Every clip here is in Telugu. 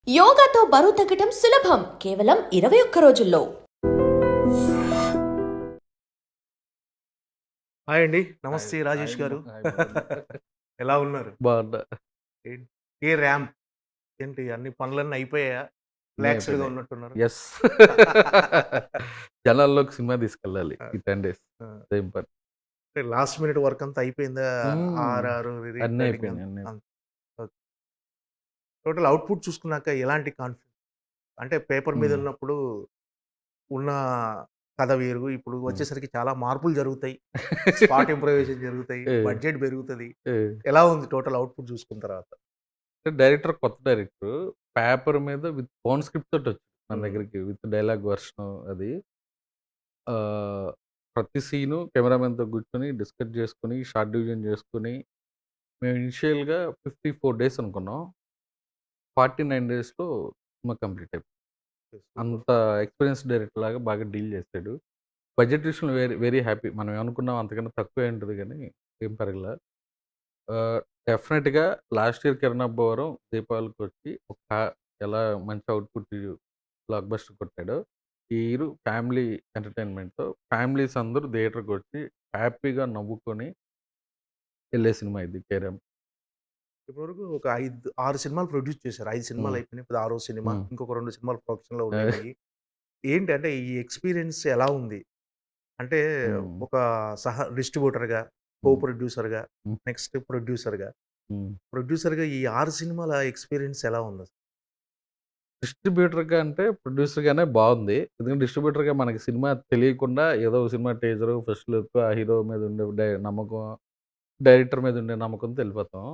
యోగాతో బరువు తగ్గటం సులభం కేవలం 21 రోజుల్లో. హాయ్ అండి. హాయ్. నమస్తే రాజేష్ హాయ్ గారు. Hi brother. ఎలా ఉన్నారు? బాగున్నా. ఏం ఏ ర్యామ్ ఏంటి అన్ని పనులన్నీ అయిపోయాయా? అన్నీ రిలాక్స్‌డ్‌గా అయిపోయినాయి. ఉన్నట్టున్నారు. యెస్. జనాల్లోకి సినిమా తీసుకెళ్ళాలి ఆ! ఈ 10 డేస్. ఆ! సేమ్ పని. అంటే లాస్ట్ మినిట్ వర్క్ అంతా అయిపోయిందా? హ్మ్. ఆర్ఆర్ అన్నీ రైటింగ్ అయిపోయినాయి. అన్నీ అంతా. ఓకే. టోటల్ అవుట్‌పుట్ చూసుకున్నాక ఎలాంటి అంటే పేపర్ మీద హ్మ్. ఉన్నప్పుడు ఉన్న కథ వేరు. ఇప్పుడు హ్మ్. వచ్చేసరికి చాలా మార్పులు జరుగుతాయి. స్పాట్ ఇంప్రూవైజేషన్ జరుగుతాయి. ఏ, బడ్జెట్ పెరుగుతది. ఏ. ఎలా ఉంది టోటల్ అవుట్‌పుట్ చూసుకున్న తర్వాత? డైరెక్టర్ కొత్త డైరెక్టర్. పేపర్ మీద విత్ ఓన్ స్క్రిప్ట్ తోటి వచ్చింది మన హ్మ్. దగ్గరికి. విత్ డైలాగ్ వెర్షన్ అది. ఆహ్, ప్రతి సీను కెమెరామెన్‌తో కూర్చొని డిస్కస్ చేసుకొని, షార్ట్ డివిజన్ చేసుకొని, మేము ఇనిషియల్‌గా 54 డేస్ అనుకున్నాం. 49 డేస్‌లో సినిమా కంప్లీట్ అయిపోయింది. సూపర్. అంత ఎక్స్‌పీరియన్స్ డైరెక్టర్ లాగా బాగా డీల్ చేసాడు. బడ్జెట్ విషయంలో వెరీ వెరీ హ్యాపీ. మనం ఏమనుకున్నాం అంతకన్నా తక్కువే ఉంటది గానీ, ఏం పెరగల. ఆహ్, డెఫినెట్‌గా లాస్ట్ ఇయర్ 'కిరణ్ అబ్బవరం' దీపావళికొచ్చి ఎలా మంచి అవుట్‌పుట్ బ్లాక్ బస్టర్ కొట్టాడో, ఈ ఇయర్ ఫ్యామిలీ ఎంటర్‌టైన్‌మెంట్‌తో ఫ్యామిలీస్ అందరూ థియేటర్‌కొచ్చి హ్యాపీగా నవ్వుకొని ఎళ్ళే సినిమా ఇది 'కేరామ్'. ఇప్పటివరకు ఒక 6 సినిమాలు ప్రొడ్యూస్ చేశారు. 5 సినిమాలు హ్మ్. అయిపోయినాయి. ఇప్పుడు ఆరో సినిమా. హ్మ్. ఇంకొక 2 సినిమాలు ప్రొడక్షన్‌లో ఆహ్, ఉండేటియి. ఏంటి అంటే ఈ ఎక్స్‌పీరియన్స్ ఎలా ఉంది? అంటే హ్మ్. ఒక డిస్ట్రిబ్యూటర్‌గా, కో హ్మ్. ప్రొడ్యూసర్‌గా, హ్మ్. నెక్స్ట్ ప్రొడ్యూసర్‌గా. హ్మ్. ప్రొడ్యూసర్‌గా ఈ 6 సినిమాల ఎక్స్‌పీరియన్స్ ఎలా ఉంది? డిస్ట్రిబ్యూటర్‌గా అంటే ప్రొడ్యూసర్‌గానే బావుంది. ఎందుకంటే డిస్ట్రిబ్యూటర్‌గా మనకి సినిమా తెలియకుండా ఏదో ఒక సినిమా టీజరు, ఫస్ట్ లుక్, ఆ హీరో మీద ఉండే నమ్మకం, డైరెక్టర్ మీద ఉండే నమ్మకంతో ఎళ్ళిపోతాం.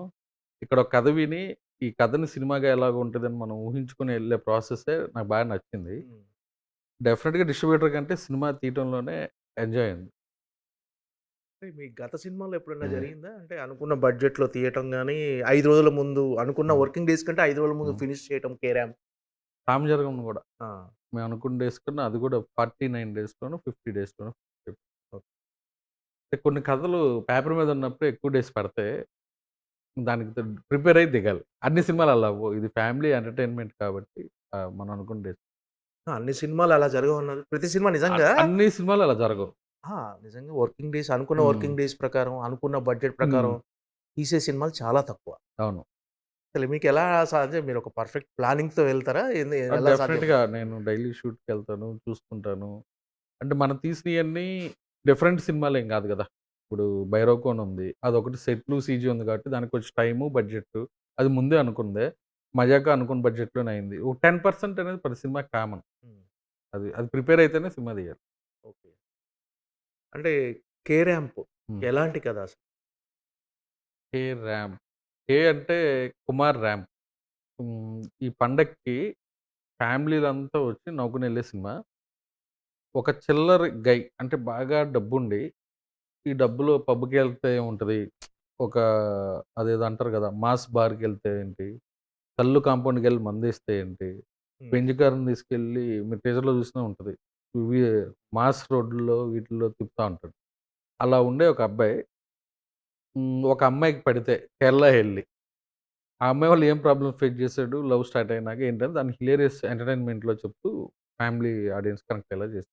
ఇక్కడ ఒక కథ విని, ఈ కథని సినిమాగా ఎలాగుంటదని మనం ఊహించుకొని ఎళ్ళే ప్రాసెసే నాకు బాగా నచ్చింది. హ్మ్. డెఫినిట్‌గా డిస్ట్రిబ్యూటర్ కంటే సినిమా తీయటంలోనే ఎంజాయ్ అయింది. అంటే మీ గత సినిమాలో ఎప్పుడన్నా హ్మ్. జరిగిందా? అంటే అనుకున్న బడ్జెట్‌లో తీయటం గాని, 5 రోజుల ముందు అనుకున్న హ్మ్. వర్కింగ్ డేస్ కంటే 5 రోజుల ముందు హ్మ్. ఫినిష్ చేయటం 'కేరామ్'. 'రామ్ జరగం' గూడా ఆ! మేము అనుకున్న డేస్ కన్నా అది గూడా 49 డేస్‌లోనో, 50 డేస్‌లోనో ఓకే. అంటే కొన్ని కథలు పేపర్ మీద ఉన్నప్పుడు ఎక్కువ డేస్ పడతాయి. దానికి ప్రిపేర్ అయ్యి దిగాలి. అన్ని ఓకే. సినిమాలు అలా అవ్వవు. ఇది ఫ్యామిలీ ఎంటర్‌టైన్‌మెంట్ కాబట్టి మనం అనుకున్న డేస్ అన్ని సినిమాలు అలా జరగవన్నారు. ప్రతి సినిమా నిజంగా అన్ని సినిమాలు అలా జరగవు. ఆ! నిజంగా వర్కింగ్ డేస్ అనుకున్న హ్మ్. వర్కింగ్ డేస్ ప్రకారం, అనుకున్న బడ్జెట్ హ్మ్. ప్రకారం తీసే సినిమాలు చాలా తక్కువ. అవును. అసలు మీకెలా అంటే మీరొక పర్ఫెక్ట్ ప్లానింగ్‌తో వెళ్తారా? ఎలా సాధ్యం? డెఫినిట్‌గా నేను డైలీ షూట్‌కెళ్తాను, చూసుకుంటాను. అంటే మనం తీసినయన్నీ డిఫరెంట్ సినిమాలేం గాదు గదా! ఇప్పుడు 'భైరవకోన' ఉంది. అదొకటి సెట్లు, సీజీ ఉంది కాబట్టి దానికి కొంచెం టైము, బడ్జెట్టు అది ముందే అనుకుందే. 'మజాకా' అనుకున్న బడ్జెట్‌లోనే అయింది. ఒక 10% అనేది ప్రతి సినిమాకి కామన్. హ్మ్. అది ప్రిపేర్ అయితేనే సినిమా తీయాలి. ఓకే. అంటే 'కే ర్యాంప్' హ్మ్. ఎలాంటి కథ అసలు? 'కే ర్యాంప్' 'కే' అంటే కుమార్ ర్యాంప్. ఈ పండక్కి ఫ్యామిలీలంతా వచ్చి నవ్వుకొనెళ్ళే సినిమా. ఒక చిల్లర గై అంటే బాగా డబ్బుండి, ఈ డబ్బులో పబ్‌కెళ్తే ఏముంటది, ఒక అదేదో అంటారు గదా! మాస్ బార్‌కెళ్తే ఏంటి, కల్లు కాంపౌండ్‌కెళ్ళి మందేస్తే ఏంటి, హ్మ్. బెంజ్ కార్‌ని తీసుకెళ్ళి మీరు టీజర్‌లో చూసినా ఉంటది. ఇవి మాస్ రోడ్‌ల్లో వీటిల్లో తిప్పుతా ఉంటాడు. అలా ఉండే ఒక అబ్బాయి ఒక అమ్మాయికి పడితే కేరళ ఎళ్లి, ఆ అమ్మాయి వాళ్ళు ఏం ప్రాబ్లమ్ ఫేస్ చేసాడు, లవ్ స్టార్ట్ అయినాక ఏంటని దాన్ని హిలేరియస్ ఎంటర్‌టైన్‌మెంట్‌లో చెప్తూ ఫ్యామిలీ ఆడియన్స్ కనెక్ట్ అయ్యేలా చేసారు.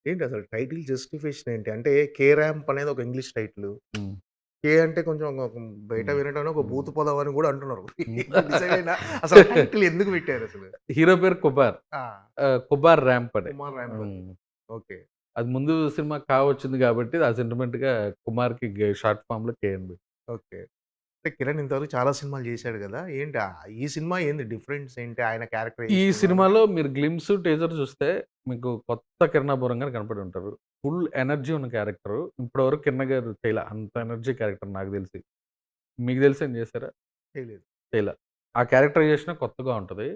ఏంటి అసలు టైటిల్ జస్టిఫికేషన్ ఏంటి? అంటే 'కే ర్యాంప్' అనేది ఒక ఇంగ్లీష్ టైటిలు. హ్మ్. 'కే' అంటే కొంచెం ఒక బయట హ్మ్. వినటానికి ఒక హ్మ్. బూతు పదం అని గూడా అంటున్నారు. హ్మ్. నిజమేనా? అసలు టైటిల్ ఎందుకు పెట్టారసలు? హీరో పేరు 'కుబార్.' ఆ! 'కుబార్ ర్యాంప్' అని. 'కుమార్ ర్యాంప్' అని. హ్మ్. ఓకే. అది ముందు సినిమా 'కా' వచ్చింది కాబట్టి ఆ సెంటిమెంట్‌గా 'కుమార్‌కి' షార్ట్ ఫార్మ్‌లో 'కే' అని పెట్టారు. ఓకే. అంటే కిరణ్ ఇంతవరకు చాలా సినిమాలు చేశాడు గదా! ఏంటి ఈ సినిమా ఏంది డిఫరెన్స్ ఏంటి? ఆయన ఈ క్యారెక్టరైజేషన్ గాని సినిమాలో మీరు గ్లిమ్స్, టీజర్ చూస్తే మీకు కొత్త 'కిరణాపురం' గారు కనపడి ఉంటారు. ఫుల్ ఎనర్జీ ఉన్న క్యారెక్టరు. ఇప్పటివరకు 'కిరణ్' గారు చేయలా. అంత ఎనర్జీ క్యారెక్టర్ నాకు తెలిసి. మీకు తెలిసి ఏమైనా చేసారా? చేయలేదు. చేయలా. ఆ క్యారెక్టరైజేషనే కొత్తగా ఉంటది.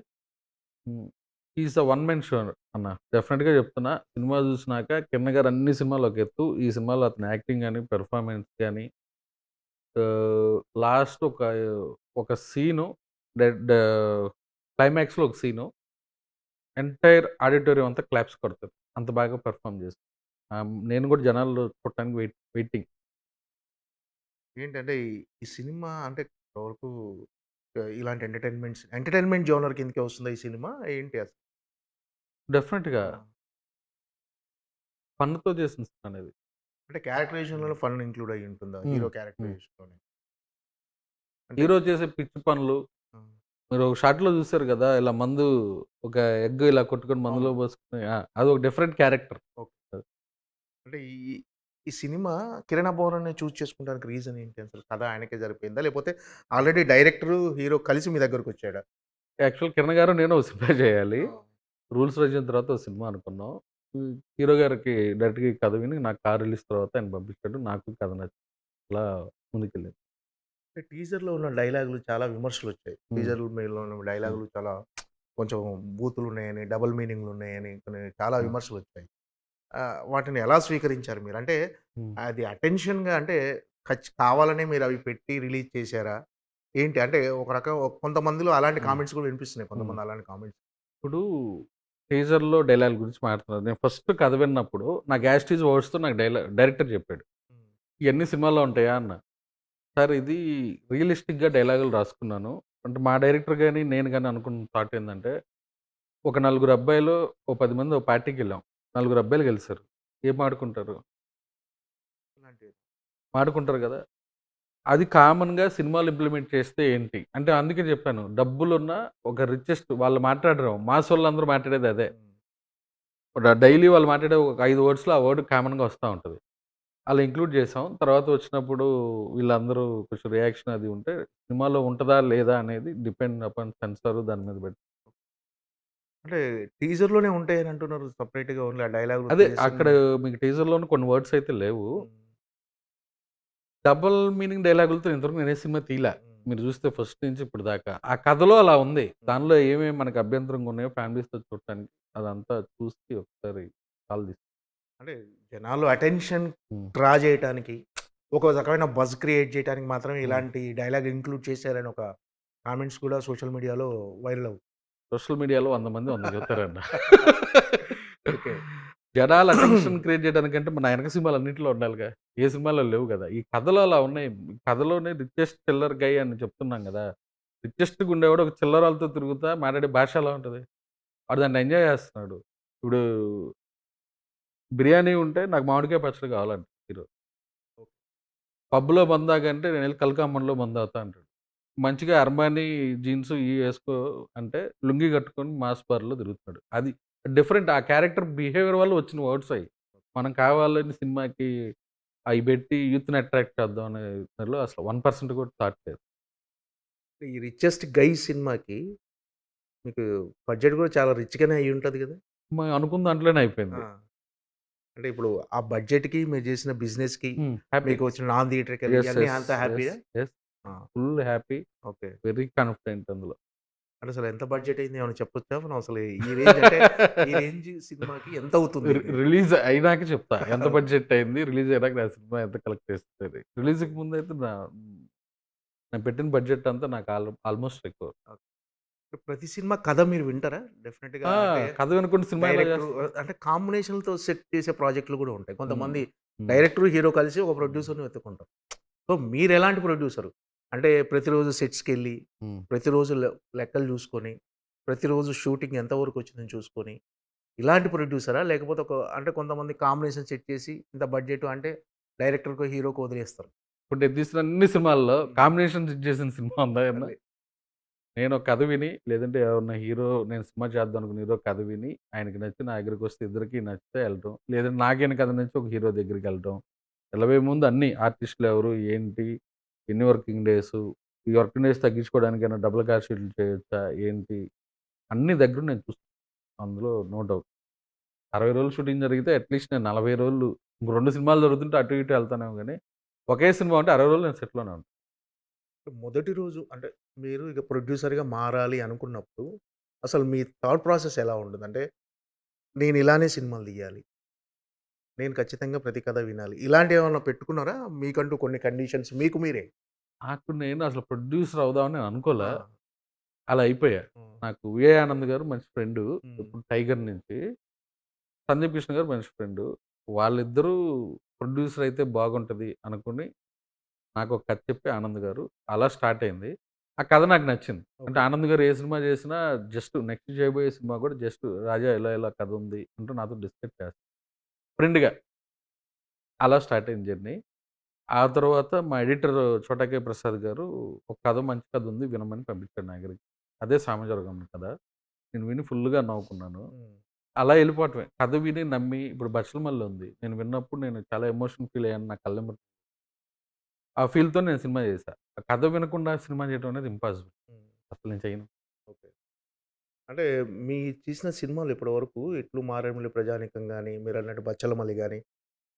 హ్మ్. He is a one man show అన్న. డెఫినిట్‌గా చెప్తున్నా. సినిమా చూసినాక 'కిరణ్' గారు అన్ని సినిమాలు ఒక ఎత్తు. ఈ సినిమాలో అతని యాక్టింగ్ గాని, పెర్ఫార్మన్స్ గాని లాస్ట్ ఒక సీను డెడ్ క్లైమాక్స్‌లో ఒక సీను ఎంటైర్ ఆడిటోరియం అంతా క్లాప్స్ కొడతది. అంత బాగా పెర్ఫార్మ్ చేశారు. నేను కూడా జనాల్లో చూడటానికి వెయిటింగ్. ఏంటంటే ఈ ఈ సినిమా అంటే ఇప్పటివరకు ఇలాంటి ఎంటర్‌టైన్‌మెంట్ జోనర్ కిందకే వస్తుందా ఈ సినిమా? ఏంటి అసలు? డెఫినెట్‌గా ఆ! ఫన్‌తో చేసిన సినిమా అనేది. అంటే క్యారెక్టరైజేషన్‌లోనే ఫన్ ఇంక్లూడ్ అయ్యి ఉంటుందా? హ్మ్. హీరో హ్మ్. క్యారెక్టరైజేషన్‌లోనే. అంటే హీరో చేసే పిచ్చి పనులు ఆ! మీరు ఒక షాట్‌లో చూసారు గదా! ఇలా మందు ఒక ఎగ్ ఇలా కొట్టుకొని మందులో అవును. పోసుకొని అదొక డిఫరెంట్ క్యారెక్టర్. ఓకే. అంటే ఈ ఈ సినిమా 'కిరణ్ అబ్బవరాన్ని' చూజ్ చేసుకోవడానికి రీజన్ ఏంటి అసలు? కథ ఆయనకే సరిపోయిందా? లేకపోతే ఆల్రెడీ డైరెక్టరు, హీరో కలిసి మీ దగ్గరకొచ్చాడా? యాక్చువల్ కిరణ్ గారు నేను ఒక సినిమా చేయాలి. ఆ! రూల్స్ వచ్చిన తర్వాత ఒక సినిమా అనుకున్నాం. హీరో గారికి డైరెక్ట్‌గా ఈ కథ విని నాకు కార్ రిలీజ్ తర్వాత ఆయన పంపించాడు. నాకు కథ నచ్చి అలా ముందుకెళ్ళింది. అంటే టీజర్‌లో ఉన్న డైలాగులు చాలా విమర్శలొచ్చాయి. హ్మ్. టీజర్‌ల మీదలో ఉన్న హ్మ్. డైలాగులు చాలా కొంచెం బూతులున్నాయని, డబుల్ మీనింగ్‌లున్నాయని కొన్ని చాలా హ్మ్. విమర్శలొచ్చాయి. వాటిని ఎలా స్వీకరించారు మీరు? అంటే హ్మ్. అది అటెన్షన్‌గా అంటే కావాలనే మీరవి పెట్టి రిలీజ్ చేశారా? ఏంటి? అంటే ఒక రకం కొంతమందిలో అలాంటి హ్మ్. కామెంట్స్ కూడా వినిపిస్తున్నాయి. హ్మ్. కొంతమంది అలాంటి కామెంట్స్. ఇప్పుడు టీజర్‌లో డైలాగ్ గురించి మాట్లాడుతున్నారు. నేను ఫస్ట్ కథ విన్నప్పుడు నాకు యాజ్ ఇట్ ఈజ్ వర్డ్స్‌తో నాకు డైరెక్టర్ చెప్పాడు. హ్మ్. "ఇయన్నీ సినిమాల్లో ఉంటాయా?" అన్న. సార్ ఇది రియలిస్టిక్‌గా డైలాగులు రాసుకున్నాను. అంటే మా డైరెక్టర్ గాని, నేను గాని అనుకున్న థాట్ ఏందంటే, ఒక నలుగురు అబ్బాయిలు, ఓ 10 మంది ఓ పార్టీకెళ్ళాం. నలుగురు అబ్బాయిలు కలిసారు. ఏం మాడుకుంటారు? ఇలాంటివి. మాడుకుంటారు గదా! అది కామన్‌గా సినిమాలో ఇంప్లిమెంట్ చేస్తే ఏంటి? అంటే అందుకే చెప్పాను. డబ్బులున్న ఒక రిచెస్ట్ వాళ్ళు మాట్లాడరు. మాసోళ్ళందరూ మాట్లాడేది అదే. హ్మ్. డైలీ వాళ్ళు మాట్లాడే ఒక 5 వర్డ్స్‌లో ఆ వర్డ్ కామన్‌గా వస్తా ఉంటది. అలా ఇంక్లూడ్ చేసాం. తర్వాత వచ్చినప్పుడు వీళ్ళందరూ కొంచెం రియాక్షన్ అది ఉంటే, సినిమాలో ఉంటదా? లేదా? అనేది డిపెండ్ అపాన్ సెన్సార్ దాని మీద బట్టి. అంటే టీజర్‌లోనే ఉంటాయని అంటున్నారు. సెపరేట్‌గా ఓన్లీ ఆ డైలాగులు అదే తీసేసి అక్కడ మీకు టీజర్‌లోనే కొన్ని వర్డ్స్ అయితే లేవు. హ్మ్. డబుల్ మీనింగ్ డైలాగులతో ఇంతవరకు నేను ఏ సినిమా తీయలా. హ్మ్. మీరు చూస్తే ఫస్ట్ నుంచి ఇప్పటి దాకా. ఆ కథలో అలా ఉంది. హ్మ్. దానిలో ఏమేమి మనకు అభ్యంతరంగా ఉన్నాయో ఫ్యామిలీస్‌తో చూడటానికి అదంతా చూసి ఒకసారి కాల్ తీస్ అంటే జనాలు అటెన్షన్ హ్మ్. డ్రా చేయటానికి, ఒక రకమైన బజ్ క్రియేట్ చేయటానికి మాత్రమే హ్మ్. ఇలాంటి డైలాగ్ ఇంక్లూడ్ చేశారని ఒక కామెంట్స్ కూడా సోషల్ మీడియాలో వైరల్ అవుతుంది. సోషల్ మీడియాలో 100 మంది 100 చెప్తారన్న. ఓకే. జనాల అటెన్షన్ క్రియేట్ చేయడానికంటే మన ఎనక సినిమాలన్నిట్లో ఉండాలిగా. ఏ సినిమాలో లేవు గదా! ఈ కథలో అలా ఉన్నాయి. ఈ కథలోనే రిచెస్ట్ చిల్లర్ గై అని చెప్తున్నాం గదా! రిచెస్ట్‌గా ఉండేవాడు ఒక చిల్లరాలతో తిరుగుతా మాట్లాడే భాష ఎలా ఉంటది? వాడు దాన్ని ఎంజాయ్ చేస్తున్నాడు. ఇప్పుడు బిర్యానీ ఉంటే నాకు మామిడికాయ పచ్చడి కావాలంట హీరో. పబ్‌లో మందు తాగంటే నేనెళ్ళి కల్కామన్‌లో మందు తాగుతా అంటాడు. మంచిగా అర్మానీ జీన్స్ ఇయి ఏసుకో అంటే లుంగీ కట్టుకొని మాస్ బార్‌లో తిరుగుతున్నాడు. అది డిఫరెంట్ ఆ క్యారెక్టర్ బిహేవియర్ వల్ల వచ్చిన వర్డ్స్ అయి. మనం కావాలని సినిమాకి అయి పెట్టి యూత్‌ని అట్రాక్ట్ చేద్దాం అనే దానిలో అసలు 1% కూడా థాట్ లేదు. ఈ 'రిచెస్ట్ గై' సినిమాకి మీకు బడ్జెట్ కూడా చాలా రిచ్‌గానే అయ్యుంటది గదా! మనం అనుకున్న దాంట్లోనే ఆ! అయిపోయింది. అంటే ఇప్పుడు ఆ బడ్జెట్‌కి మీరు చేసిన బిజినెస్‌కి హ్యాపీ. మీకు వచ్చిన నాన్ థియేట్రికల్ యెస్. ఇయన్నీ యెస్. అంతా యెస్. హ్యాపీయా? యెస్. ఆ! Full happy. Okay. Very confident అందులో. అంటే అసలు ఎంత బడ్జెట్ అయింది ఏమైనా చెప్పొచ్చా? మనం అసలు ఈ రేంజ్ అంటే ఈ రేంజ్ సినిమాకి ఎంత అవుతుంది? రిలీజ్ అయినాక చెప్తా. ఎంత బడ్జెట్ అయింది? రిలీజ్ అయినాక నా సినిమా ఎంత కలెక్ట్ చేస్తది. ఓకే. రిలీజ్‌కి ముందైతే నేను పెట్టిన బడ్జెట్ అంతా నాకు ఆల్‌మోస్ట్ రికవర్. ఓకే. ప్రతి సినిమా కథ మీరు వింటారా? డెఫినిట్‌గా ఆ! అంటే కథ వినకుండా సినిమా ఎలా డైరెక్టరు చేస్తాం? అంటే కాంబినేషన్‌లతో సెట్ చేసే ప్రాజెక్ట్‌లు గూడా ఉంటాయి. హ్మ్. కొంతమంది హ్మ్. డైరెక్టరు, హీరో కలిసి ఒక ప్రొడ్యూసర్‌ని వెతుక్కుంటారు. So, మీరెలాంటి producer? అంటే ప్రతిరోజు సెట్స్‌కెళ్ళి, హ్మ్. ప్రతిరోజు లెక్కలు జూసుకొని, ప్రతిరోజు షూటింగ్ ఎంత వరకొచ్చిందని చూసుకొని, ఇలాంటి ప్రొడ్యూసరా? లేకపోతే అంటే కొంతమంది కాంబినేషన్ సెట్ చేసి ఇంత బడ్జెట్ అంటే డైరెక్టర్‌కో, హీరోకో వదిలేస్తారు. ఇప్పుడు నేను తీసిన అన్ని సినిమాల్లో హ్మ్. కాంబినేషన్స్ ఇచ్చేసిన సినిమా ఉందా ఏమన్నా? లే నేను ఒక కథ విని లేదంటే ఎవరన్నా హీరో నేను సినిమా చేద్దాం అనుకున్న హీరో కథ విని ఆయనకి నచ్చి నా దగ్గరికొస్తే ఇద్దరికీ నచ్చితే ఎళ్ళటం. లేదంటే నాకేన కథ నచ్చి ఒక హీరో దగ్గరికెళ్ళటం. ఎళ్ళబోయే ముందు అన్నీ ఆర్టిస్టులు ఎవరు? ఏంటి? ఎన్ని వర్కింగ్ డేసు? ఈ వర్కింగ్ డేస్ తగ్గించుకోవడానికేమైనా డబుల్ కాస్ట్ షీట్లు చేయొచ్చా? ఏంటి? అన్నీ దగ్గరుండి నేను చూస్తాను. అందులో నో డౌట్. 60 రోజులు షూటింగ్ జరిగితే అట్‌లీస్ట్ నేను 40 రోజులు ఇంకో 2 సినిమాలు జరుగుతుంటే అటు ఇటు ఎళ్తానేమో గానీ, ఒకే సినిమా ఉంటే 60 రోజులు నేను సెట్‌లోనే ఉంటాను. మొదటి రోజు అంటే మీరు ఇక ప్రొడ్యూసర్‌గా మారాలి అనుకున్నప్పుడు, అసలు మీ థాట్ ప్రాసెస్ ఎలా ఉంటది? అంటే నేను ఇలానే సినిమాలు తీయాలి. నేను ఖచ్చితంగా ప్రతి కథ వినాలి. ఇలాంటివేమన్నా పెట్టుకున్నారా? మీకంటూ కొన్ని కండిషన్స్ మీకు మీరే? నాకు నేను అసలు ప్రొడ్యూసర్ అవుదామని నేను అనుకోలా. ఆ! అలా అయిపోయా. హ్మ్. నాకు విఏ ఆనంద్ గారు మంచి ఫ్రెండు. హ్మ్. ఇప్పుడు 'టైగర్' నుంచి. సందీప్ కృష్ణ గారు మంచి ఫ్రెండు. వాళ్ళిద్దరూ ప్రొడ్యూసర్ అయితే బాగుంటది అనుకోని నాకొక కథ చెప్పి ఆనంద్ గారు. అలా స్టార్ట్ అయింది. ఆ కథ నాకు నచ్చింది. అంటే ఓకే. ఆనంద్ గారు ఏ సినిమా చేసినా జస్ట్ నెక్స్ట్ చేయబోయే సినిమా కూడా జస్ట్ రాజా ఇలా ఇలా కథ ఉంది అంటూ నాతో డిస్కస్ చేస్తారు. ఫ్రెండ్‌గా అలా స్టార్ట్ అయింది జర్నీ. ఆ తర్వాత మా ఎడిటర్ 'చోటా కే ప్రసాద్' గారు ఒక కథ మంచి కథ ఉంది వినమని పంపించాడు నా దగ్గరికి. అదే 'సామజవరగం' కథ. నేను విని ఫుల్‌గా నవ్వుకున్నాను. హ్మ్. అలా ఎళ్ళిపోవటమే. కథ విని నమ్మి ఇప్పుడు 'బచ్చలమల్లి' ఉంది. నేను విన్నప్పుడు నేను చాలా ఎమోషన్ ఫీల్ అయ్యాను. నా కళ్ళెమ్మట ఆ ఫీల్‌తోని నేను సినిమా చేశా. ఆ కథ వినకుండా సినిమా చేయడం అనేది ఇంపాసిబుల్. హ్మ్. అసలు నేను చేయను. ఓకే. అంటే మీ తీసిన సినిమాలు ఇప్పటివరకు 'ఎట్లు మారేడుమిల్లి ప్రజానీకం' గాని, మీరన్నట్టు 'బచ్చలమల్లి' గాని,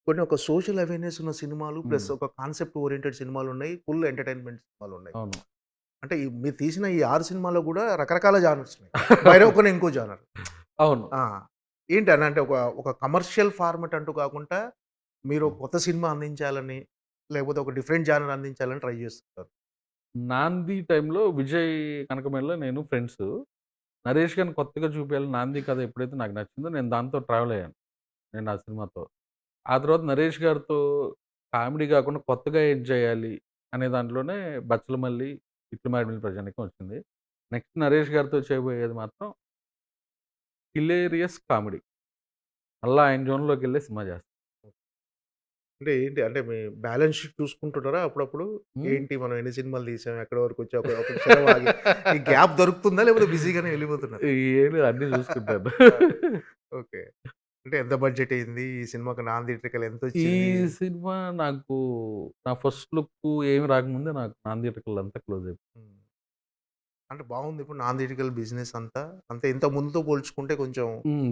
కొన్ని ఒక సోషల్ అవేర్‌నెస్ ఉన్న సినిమాలు, ప్లస్ హ్మ్. ఒక కాన్సెప్ట్ ఓరియెంటెడ్ సినిమాలున్నాయి. ఫుల్ ఎంటర్‌టైన్‌మెంట్ సినిమాలున్నాయి. అవును. అంటే మీరు తీసిన ఈ 6 సినిమాల్లో గూడా రకరకాల జానర్స్ ఉన్నాయి. 'భైరవకొన' ఇంకో జానర్. అవును. ఆ! ఏంటి అని అంటే ఒక కమర్షియల్ ఫార్మాట్ అంటూ కాకుండా, మీరు ఒక కొత్త సినిమా అందించాలని, లేకపోతే ఒక డిఫరెంట్ జానర్ అందించాలని ట్రై చేస్తుంటారు. 'నాంది' టైంలో విజయ్ కనకమేడల నేను ఫ్రెండ్సు. నరేష్ గారిని కొత్తగా చూపియాలి 'నాంది' కథ ఎప్పుడైతే నాకు నచ్చిందో నేను దాంతో ట్రావెల్ అయ్యాను. నేను ఆ సినిమాతో. ఆ తర్వాత నరేష్ గారితో కామెడీ కాకుండా కొత్తగా ఏం చేయాలి అనే దాంట్లోనే 'బచ్చలమల్లి', 'ఇట్లు మారేడుమిల్లి ప్రజానీకం' వచ్చింది. నెక్స్ట్ నరేష్ గారితో చేయబోయేది మాత్రం హిలేరియస్ కామెడీ. మళ్ళా ఆయన జోన్‌లోకెళ్ళే సినిమా చేస్తా. అంటే ఏంటి అంటే మీ బ్యాలెన్స్ షీట్ చూసుకుంటుంటారా అప్పుడప్పుడు? హ్మ్. ఏంటి మనం ఎన్ని సినిమాలు తీసాం? ఎక్కడి వరకొచ్చాం? ఒక క్షణం ఆగి ఈ గ్యాప్ దొరుకుతుందా? లేకపోతే బిజీగానే వెళ్ళిపోతున్నారా? ఏం లేదు అన్నీ చూసుకుంటాను. ఆ! ఓకే. అంటే ఎంత బడ్జెట్ అయింది? ఈ సినిమాకి నాన్ థియేట్రికల్ ఈ ఎంతొచ్చింది? సినిమా నాకు నా ఫస్ట్ లుక్ ఏమి రాకముందే నాకు 'నాంది' అంతా క్లోజ్ అయిపోయింది. హ్మ్. అంటే బావుంది. ఇప్పుడు నాన్ థియేట్రికల్ బిజినెస్ అంతా. అంటే ఇంతకు ముందుతో పోల్చుకుంటే కొంచెం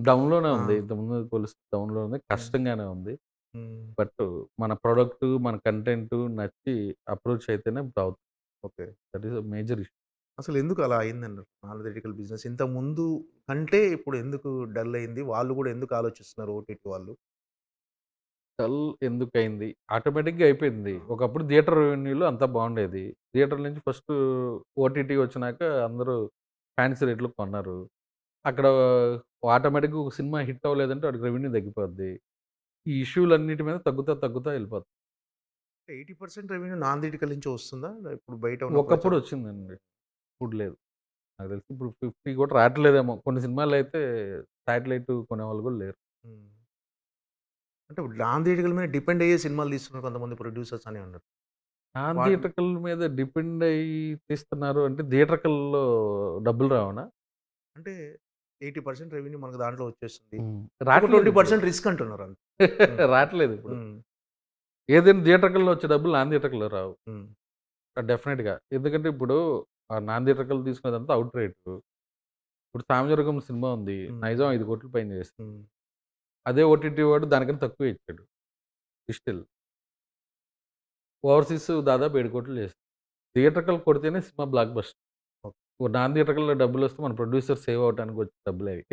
డౌన్‌లోనే ఆ! ఉంది. ఇంతకుముందు పోలిస్తే డౌన్‌లో ఉంది. హ్మ్. కష్టంగానే ఉంది. హ్మ్. బట్ మన ప్రొడక్ట్, మన కంటెంట్ నచ్చి అప్రోచ్ అయితేనే ఇప్పుడు అవుతుంది. Okay. That is a major issue. అసలెందుకు అలా అయిందంటారు? నాన్ థియేట్రికల్ బిజినెస్ ఇంతకుముందు కంటే ఇప్పుడు ఎందుకు డల్ అయింది? వాళ్ళు గూడా ఎందుకు ఆలోచిస్తున్నారు ఓటీటీ వాళ్ళు? డల్ ఎందుకయింది? ఆటోమేటిక్‌గా అయిపోయింది. ఒకప్పుడు థియేటర్ రెవెన్యూలో అంతా బాగుండేది. థియేటర్ నుంచి ఫస్ట్ ఓటీటీ వచ్చినాక అందరూ ఫ్యాన్సీ రేట్‌లో కొన్నారు. అక్కడ ఆటోమేటిక్‌గా ఒక సినిమా హిట్ అవ్వలేదంటే వాడికి రెవెన్యూ తగ్గిపోద్ది. ఈ ఇష్యూలన్నిటి మీద తగ్గుతా, తగ్గుతా ఎళ్ళిపోతుంది. 80% రెవెన్యూ నాన్ థియేట్రికల్ నుంచే వస్తుందా? ఇప్పుడు బయట ఉన్న ఒకప్పుడు వచ్చిందండి. ఇప్పుడు లేదు. నాకు తెలిసి ఇప్పుడు 50 కూడా రావట్లేదేమో. కొన్ని సినిమాలైతే శాటిలైట్ కొనేవాళ్ళు కూడా లేరు. హ్మ్. అంటే నాన్ థియేట్రికల్ మీద డిపెండ్ అయ్యే సినిమాలు తీస్తున్నారు కొంతమంది ప్రొడ్యూసర్స్ అని అన్నారు. నాన్ వాటిని థియేట్రికల్ మీద డిపెండ్ అయ్యి తీస్తున్నారు అంటే థియేట్రికల్‌లో డబ్బులు రావనా? అంటే 80% రెవెన్యూ మనకు దాంట్లో వచ్చేస్తుంది. హ్మ్. ఒక రాట్లేదిప్పుడు. 20% రిస్క్ అంటున్నారు అంతే. హ్మ్. రాట్లేదిప్పుడు. హ్మ్. ఏదైనా థియేట్రికల్‌లో వచ్చే డబ్బులు నాన్ థియేట్రికల్‌లో రావు. హ్మ్. డెఫినెట్‌గా. ఎందుకంటే ఇప్పుడు నాన్ థియేట్రికల్ తీసుకునేదంతా ఔట్ రేటు. ఇప్పుడు 'సామజవరగం' సినిమా ఉంది. హ్మ్. నైజాం 5,00,00,000 పైన చేసింది. హ్మ్. అదే ఓటీటీ వాడు దానికన్నా తక్కువే ఇచ్చాడు. స్టిల్. ఓవర్‌సీస్ దాదాపు 7,00,00,000 చేసింది. థియేట్రికల్ కొడితేనే సినిమా బ్లాక్ బస్టర్. ఓకే. నాన్ థియేట్రికల్‌లో డబ్బులొస్తే మన ప్రొడ్యూసర్ సేవ్ అవ్వటానికి వచ్చే డబ్బులే అవి.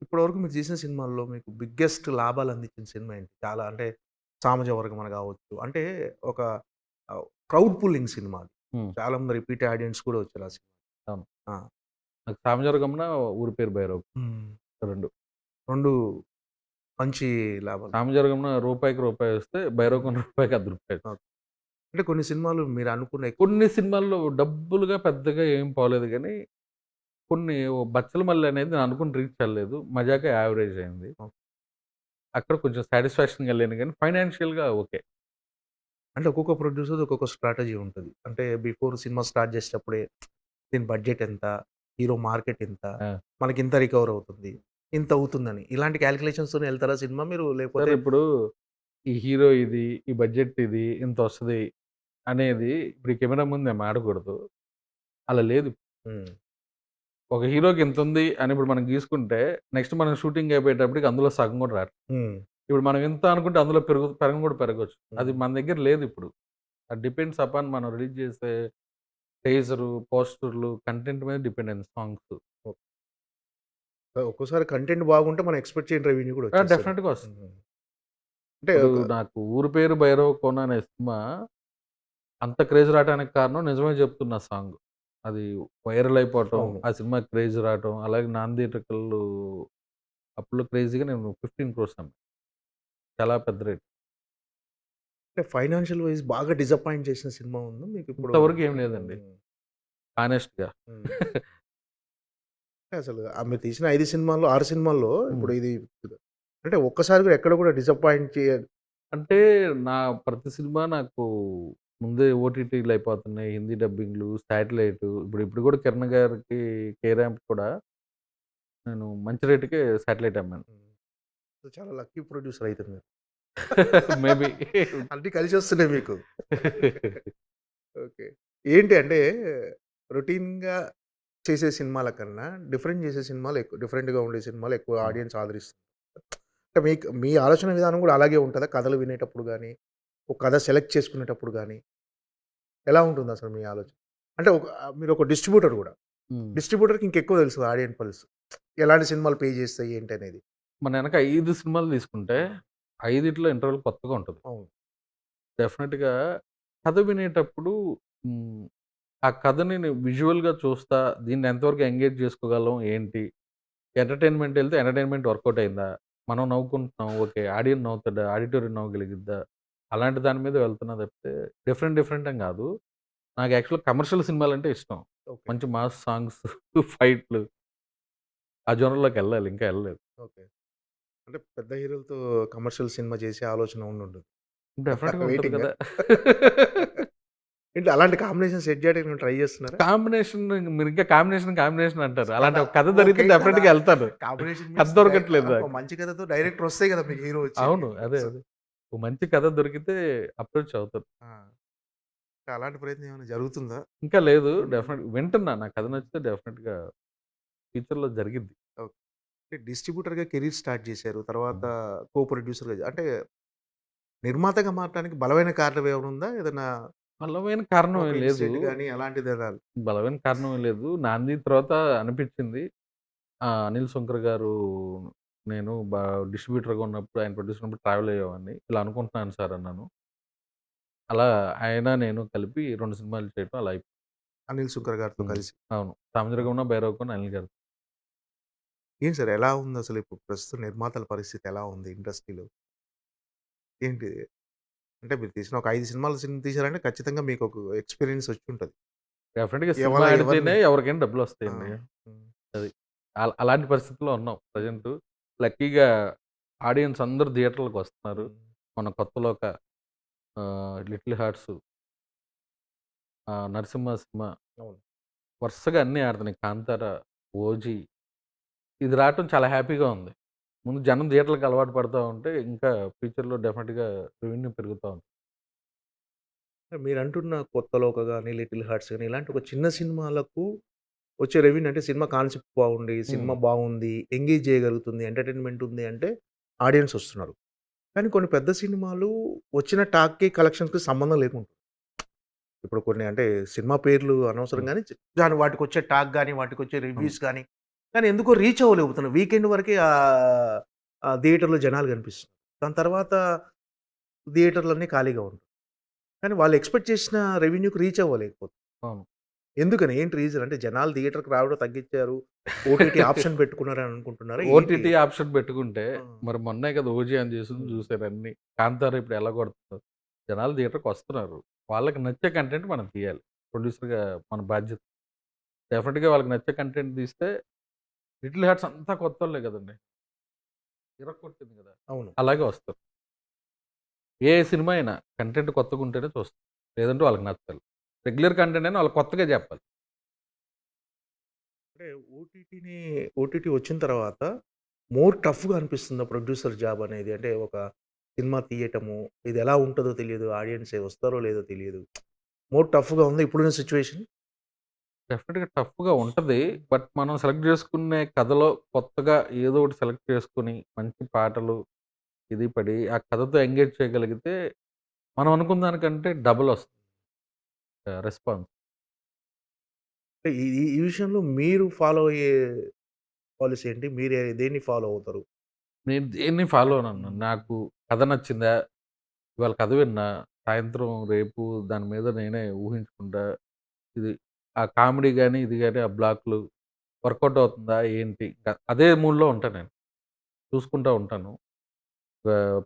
ఇప్పటివరకు మీరు చేసిన సినిమాల్లో మీకు బిగ్గెస్ట్ లాభాలు అందించిన సినిమా ఏంటి? చాలా అంటే 'సామజవర్గం' అని కావచ్చు. అంటే ఒక క్రౌడ్ పుల్లింగ్ సినిమా అది. హ్మ్. చాలా మంది రిపీట్ ఆడియన్స్ కూడా వచ్చారు ఆ సినిమాకి. అవును. ఆ! నాకు 'సామజవరగంన' ఊరి పేరు భైరవ్ హ్మ్. 2. 2 మంచి లాభాలు. 'సామజవరగంన' రూపాయికి రూపాయి వస్తే హ్మ్. 'భైరవకొండ' రూపాయికి రూ. 10. ఓకే. అంటే కొన్ని సినిమాలు మీరు అనుకున్న కొన్ని సినిమాల్లో డబ్బులుగా పెద్దగా ఏం పోలేదు గానీ, కొన్ని 'బచ్చలమల్లి' అనేది నేను అనుకున్న రీచ్ అవ్వలేదు. 'మజాక' యావరేజ్ అయింది. ఓకే. అక్కడ కొంచెం సాటిస్ఫాక్షన్‌గా ఎళ్ళాను గానీ, ఫైనాన్షియల్‌గా ఓకే. అంటే ఒక్కొక్క ప్రొడ్యూసర్‌ది ఒక్కొక్క స్ట్రాటజీ ఉంటది. అంటే బిఫోర్ సినిమా స్టార్ట్ చేసేటప్పుడే దీని బడ్జెట్ ఎంత? హీరో మార్కెట్ ఇంత? ఆ! మనకింత రికవర్ అవుతుంది. ఇంత అవుతుందని. ఇలాంటి కాలిక్యులేషన్స్‌తోని ఎళ్తారా సినిమా మీరు? సార్ లేకపోతే ఇప్పుడు ఈ హీరో ఇది, ఈ బడ్జెట్ ఇది, ఇంతొస్తది అనేది ఇప్పుడు ఈ కెమెరా ముందు నేను మాట్లాడకూడదు. అలా లేదు. హ్మ్. ఒక హీరోకి ఇంతుంది అని ఇప్పుడు మనం గీసుకుంటే, నెక్స్ట్ మనం షూటింగ్ అయిపోయేటప్పటికి అందులో సగం కూడా రాదు. హ్మ్. ఇప్పుడు మనం ఇంత అనుకుంటే అందులో పెరగను కూడా పెరగొచ్చు. అది హ్మ్. మన దగ్గర లేదిప్పుడు. అది డిపెండ్స్ అపాన్ మనం రిలీజ్ చేసే టేజరు, పోస్టర్‌లు, కంటెంట్ మీద డిపెండ్ అయింది సాంగ్స్. ఓకే. ఒక్కోసారి కంటెంట్ బాగుంటే మనం ఎక్స్‌పెక్ట్ చేయని రెవెన్యూ కూడా వచ్చేస్తది. డెఫినెట్‌గా వస్తది. హ్మ్. అంటే ఇప్పుడు ఒక నాకు 'ఊరి పేరు భైరవ కోన' అనే సినిమా అంత క్రేజ్ రావటానికి కారణం నిజమే చెప్తున్నా సాంగ్. అది వైరల్ అయిపోవటం, అవును. ఆ సినిమా క్రేజ్ రావటం, అలాగే నాన్ థియేట్రికల్లు అప్పట్లో క్రేజీగా నేను 15 క్రోర్స్ అమ్మా. చాలా పెద్ద రేట్. అంటే ఫైనాన్షియల్ వైస్ బాగా డిసప్పాయింట్ చేసిన సినిమా ఉందా మీకిప్పుడు? ఇంతవరకు ఏం లేదండి. హ్మ్. హానెస్ట్‌గా. హ్మ్. అంటే అసలు మీరు తీసిన 5 సినిమాల్లో, 6 సినిమాల్లో హ్మ్. ఇప్పుడు ఇది అంటే ఒక్కసారి కూడా ఎక్కడ కూడా డిసప్పాయింట్ అంటే నా ప్రతి సినిమా నాకు ముందే ఓటీటీలు అయిపోతున్నాయి. హిందీ డబ్బింగ్‌లు, శాటిలైటు ఇప్పుడు కూడా కిరణ్ గారికి 'కే ర్యాంప్' కూడా నేను మంచి రేట్‌కే శాటిలైట్ అమ్మాను. హ్మ్. సో, చాలా లక్కీ ప్రొడ్యూసర్ అయితే మీరు. మేబీ. అన్నీ కలిసొస్తున్నాయి మీకు. ఓకే. ఏంటి అంటే రొటీన్‌గా చేసే సినిమాల కన్నా డిఫరెంట్ చేసే సినిమాలు ఎక్కువ డిఫరెంట్‌గా ఉండే సినిమాలు ఎక్కువ హ్మ్. ఆడియన్స్ ఆదరిస్తారు. అంటే మీ ఆలోచన విధానం కూడా అలాగే ఉంటదా? కథలు వినేటప్పుడు గాని, ఒక కథ సెలెక్ట్ చేసుకునేటప్పుడు గాని, ఎలా ఉంటుందసలు మీ ఆలోచన? అంటే మీరొక డిస్ట్రిబ్యూటర్ గూడా. హ్మ్. డిస్ట్రిబ్యూటర్‌కి ఇంకెక్కువ తెలుసు ఆడియన్స్ పల్స్. ఎలాంటి సినిమాలు పే చేస్తాయి ఏంటనేది. మన ఎనక 5 సినిమాలు తీసుకుంటే, హ్మ్. 5 ఇంటర్వల్ కొత్తగా ఉంటది. అవును. డెఫినిట్‌గా కథ వినేటప్పుడు హ్మ్. ఆ కథని విజువల్‌గా చూస్తా, దీన్ని ఎంతవరకు ఎంగేజ్ చేసుకోగలం, ఏంటి? ఎంటర్‌టైన్‌మెంట్ ఎళ్తే ఎంటర్‌టైన్‌మెంట్ వర్కౌట్ అయిందా? మనం నవ్వుకుంటున్నాం. ఓకే. ఆడియన్స్ నవ్వుతాడా? ఆడిటోరియం నవ్వగలిగిద్దా? అలాంటి దాని మీద వెళ్తున్నా తప్పితే డిఫరెంట్ అని గాదు. నాకు యాక్చువల్‌గా కమర్షియల్ సినిమాలంటే ఇష్టం. ఓకే. మంచి మాస్ సాంగ్స్, ఫైట్‌లు ఆ జోనర్‌లోకెళ్ళాలి. ఇంకా ఎళ్ళలేదు. ఓకే. అంటే పెద్ద హీరోలతో కమర్షియల్ సినిమా చేసే ఆలోచన ఉండుండదు. డెఫినిట్‌గా ఉంటది వెయిటింగా? కదా! ఏంటి అలాంటి కాంబినేషన్ సెట్ చేయడానికి ఏమైనా ట్రై చేస్తున్నారా? కాంబినేషన్ మీరింకా కాంబినేషన్ అంటారు. కథ. అలాంటి ఒక కథ దొరికితే ఓకే. కథ. డెఫినిట్‌గా ఎళ్తాను. కాంబినేషన్ కథ మీన్స్ దొరకట్లేదు ఒక నాకు. మంచి కథతో డైరెక్టర్ వస్తే కదా మీకు హీరో వచ్చేది. అవును. అదే. సో అదే. ఓ మంచి కథ దొరికితే అప్రోచ్ అవుతాను. ఆ! అలాంటి ప్రయత్నం ఏమైనా జరుగుతుందా? ఇంకా లేదు. హ్మ్. వింటున్నా. నాకు కథ హ్మ్. నచ్చితే డెఫినిట్‌గా ఫ్యూచర్‌లో జరిగిద్ది. ఓకే. అంటే డిస్ట్రిబ్యూటర్‌గా కెరీర్ స్టార్ట్ చేశారు. తర్వాత హ్మ్. కో ప్రొడ్యూసర్‌గా అంటే నిర్మాతగా మారటానికి బలమైన కారణం ఏమైనా ఉందా? ఏదన్నా బలమైన కారణం ఒక ఏం లేదు. ఇన్సిడెంట్ గాని అలాంటిదేనా? బలమైన కారణం ఏం లేదు. 'నాంది' తర్వాత అనిపిచ్చింది. అనిల్ సుంకర్ గారు, నేను డిస్ట్రిబ్యూటర్‌గా ఉన్నప్పుడు, ఆయన ప్రొడ్యూసర్ ఉన్నప్పుడు ట్రావెల్ అయ్యేవాడిని. ఇలా అనుకుంటున్నాను సార్ అన్నాను. అలా ఆయన, నేను కలిపి 2 సినిమాలు చేయటం అలా అయిపోయింది. అనిల్ సుంకర్ గారితో హ్మ్. కలిసి. అవును. హ్మ్. 'సామంజరగమున భైరవకున' అనిల్ గారు. ఏంటి సార్ ఎలా ఉందసలు ఇప్పుడు ప్రస్తుతం నిర్మాతల పరిస్థితి ఎలా ఉంది ఇండస్ట్రీలో? ఏంటి? అంటే మీరు తీసిన ఒక 5 సినిమా తీశారంటే ఖచ్చితంగా మీకొక ఎక్స్‌పీరియన్స్ వచ్చుంటది. డెఫినిట్‌గా సినిమా ఎవల ఆడితేనే ఎవరిని ఎవరికైనా ఆ! డబ్బులొస్తాయండి. హ్మ్. అది. అలాంటి పరిస్థితిలో ఉన్నాం హ్మ్. ప్రెజెంటు. లక్కీగా ఆడియన్స్ అందరూ థియేటర్‌లకొస్తున్నారు. హ్మ్. మన 'కొత్తలో' ఒక 'లిటిల్ హార్ట్స్', 'నరసింహ' సినిమా అవును. వరుసగా అన్నీ ఆడుతున్నాయి. 'కాంతార', 'ఓజీ' ఇది రావటం చాలా హ్యాపీగా ఉంది. ముందు జనం థియేటర్‌లకి అలవాటు పడతా ఉంటే ఇంకా ఫ్యూచర్‌లో డెఫినిట్‌గా రెవెన్యూ పెరుగుతా ఉంటుంది. మీరంటున్న 'కొత్త లోక' గాని, 'లిటిల్ హార్ట్స్' గాని ఇలాంటి ఒక చిన్న సినిమాలకు వచ్చే రెవెన్యూ అంటే సినిమా కాన్సెప్ట్ బాగుండి, హ్మ్. సినిమా బాగుంది, ఎంగేజ్ చేయగలుగుతుంది, ఎంటర్‌టైన్‌మెంట్ ఉంది అంటే ఆడియన్స్ వస్తున్నారు. కానీ కొన్ని పెద్ద సినిమాలు వచ్చిన టాక్‌కి, కలెక్షన్స్‌కి సంబంధం లేకుండా ఇప్పుడు కొన్ని అంటే సినిమా పేర్లు అనవసరం హ్మ్. గానీ, దాని వాటికొచ్చే టాక్ గాని, వాటికొచ్చే హ్మ్. రివ్యూస్ గాని, కానీ ఎందుకో రీచ్ అవ్వలేకపోతున్నాయి. వీకెండ్ వరకే థియేటర్‌లో జనాలు కనిపిస్తున్నారు. దాని తర్వాత థియేటర్‌లన్నీ ఖాళీగా ఉంటాయి. కానీ వాళ్ళు ఎక్స్‌పెక్ట్ చేసిన రెవెన్యూకి రీచ్ అవ్వలేకపోతున్నారు. అవును. ఎందుకని? ఏంటి రీజన్? అంటే జనాలు థియేటర్‌కి రావడం తగ్గించారు. ఓటీటీ ఆప్షన్ పెట్టుకున్నారని అనుకుంటున్నారా? ఏంటి? ఓటీటీ ఆప్షన్ పెట్టుకుంటే, ఆ! మరి మొన్నే కదా 'ఓజీ' అని చేసింది హ్మ్. చూసారన్నీ. 'కాంతార' ఇప్పుడు ఎలా కొడుతుందో. జనాలు థియేటర్‌కొస్తున్నారు. వాళ్ళకి నచ్చే కంటెంట్ మనం తీయాలి. ప్రొడ్యూసర్‌గా మన బాధ్యత. డెఫినిట్‌గా వాళ్ళకి నచ్చే కంటెంట్ తీస్తే 'లిటిల్ హార్ట్స్' అంతా కొత్తోళ్ళే కదండీ. ఇరక్కొట్టింది కదా! అవును. అలాగే వస్తారు. ఏ సినిమా అయినా కంటెంట్ కొత్తగుంటేనే చూస్తారు. లేదంటే వాళ్ళకి నచ్చాలి. రెగ్యులర్ కంటెంట్ అయినా వాళ్ళకి కొత్తగా చెప్పాలి. అంటే ఓటీటీ వచ్చిన తర్వాత మోర్ టఫ్‌గా అనిపిస్తుందా ప్రొడ్యూసర్ జాబ్ అనేది? అంటే ఒక సినిమా తీయటము, ఇది ఎలా ఉంటదో తెలీదు. ఆడియన్స్ వస్తారో లేదో తెలీదు. మోర్ టఫ్‌గా ఉందా ఇప్పుడున్న సిట్యుయేషన్? డెఫినిట్‌గా టఫ్‌గా ఉంటది. బట్ మనం సెలెక్ట్ చేసుకునే కథలో కొత్తగా ఏదో ఒకటి సెలెక్ట్ చేసుకొని, మంచి పాటలు ఇది పడి, ఆ కథతో ఎంగేజ్ చేయగలిగితే, మనం అనుకున్న దానికంటే డబులొస్తది రెస్పాన్స్. అంటే ఈ ఈ ఈ విషయంలో మీరు ఫాలో అయ్యే పాలిసీ ఏంటి? దేన్ని ఫాలో అవుతారు? నేను దేన్ని ఫాలో అవ్వనన్నా. హ్మ్. నాకు కథ నచ్చిందా, ఇవాళ కథ విన్నా, సాయంత్రం రేపు దాని మీద నేనే ఊహించుకుంటా. ఇది ఆ కామెడీ గాని, ఇది గాని ఆ బ్లాక్‌లు వర్కౌట్ అవుతుందా ఏంటి? అదే మూడ్‌లో ఉంటా నేను. చూసుకుంటా ఉంటాను.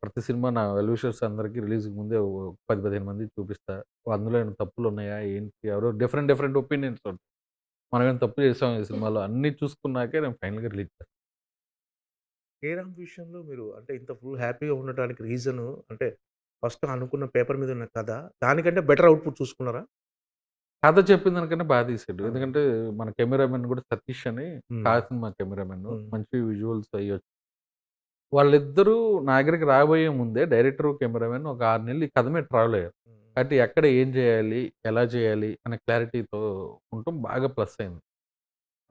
ప్రతి సినిమా నా వెల్ విషర్స్ అందరికి రిలీజ్‌కి ముందే ఓ 10, 15 మందికి చూపిస్తా. అందులో ఏమైనా తప్పులున్నాయా ఏంటి? ఎవరో డిఫరెంట్ ఒపీనియన్స్ ఉంటాయి. మనమేం తప్పు చేసాం ఈ సినిమాలో అన్నీ చూసుకున్నాకే నేను ఫైనల్‌గా రిలీజ్ చేస్తాను. 'హేరామ్' విషయంలో మీరు అంటే ఇంత ఫుల్ హ్యాపీగా ఉండటానికి రీజను అంటే ఫస్ట్ అనుకున్న పేపర్ మీద ఉన్న కథ దానికంటే బెటర్ అవుట్‌పుట్ చూసుకున్నారా? కథ చెప్పిన దానికన్నా బా తీసాడు. ఆ! ఎందుకంటే మన కెమెరామెన్ కూడా సతీష్ అని హ్మ్. 'కా' సినిమా కెమెరామెన్. హ్మ్. మంచి విజువల్స్ అయ్యొచ్చు. వాళ్ళిద్దరూ నా దగ్గరికి రాబోయే ముందే డైరెక్టర్, కెమెరామెన్ ఒక 6 నెలలు ఈ కథ మీద ట్రావెల్ అయ్యారు. హ్మ్. కాబట్టి ఎక్కడ ఏం చేయాలి? ఎలా చేయాలి? అనే క్లారిటీతో ఉండటం బాగా ప్లస్ అయింది.